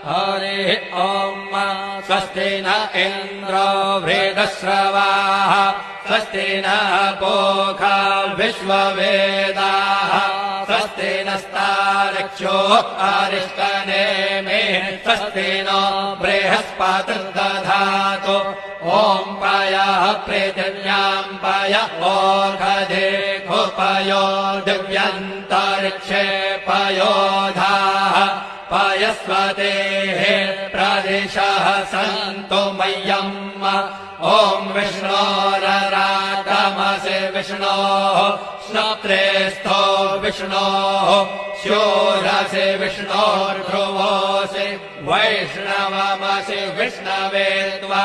हरिः ॐ स्वस्ति न इन्द्रो वृद्धश्रवाः स्वस्ति नः पूषा विश्ववेदाः स्वस्ति नस्तार्क्ष्यो अरिष्टनेमिः स्वस्ति नो बृहस्पतिर्दधातु ॐ पयः पृथिव्यां पय ओषधेऽपयो दिव्यन्तरिक्षे पयोधाः पयस्वतेः प्रदिशः सन्तु मह्यम् ॐ विष्णोरराटमसि विष्णोः श्रोत्रेस्थो विष्णोः शूरसि विष्णोर्ध्रुवोऽसि वैष्णवमसि विष्णवे त्वा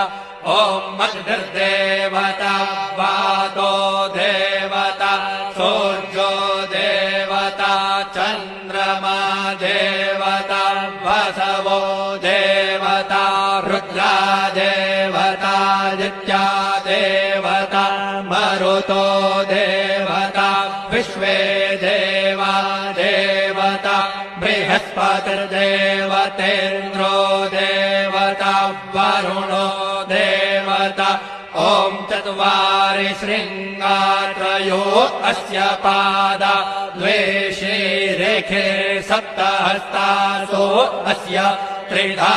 ॐ अग्निर्देवता वातो देवता सूर्यो देवता चन्द्रमा देवता वसवो देवता रुद्रा देवता आदित्या देवता मरुतो देवता विश्वे देवा देवता बृहस्पतिर्देवतेन्द्रो देवता वरुणो देवता ॐ चत्वारि शृङ्गात्रयो अस्य पादा द्वे शीरेखे सप्तहस्तासो अस्य त्रिधा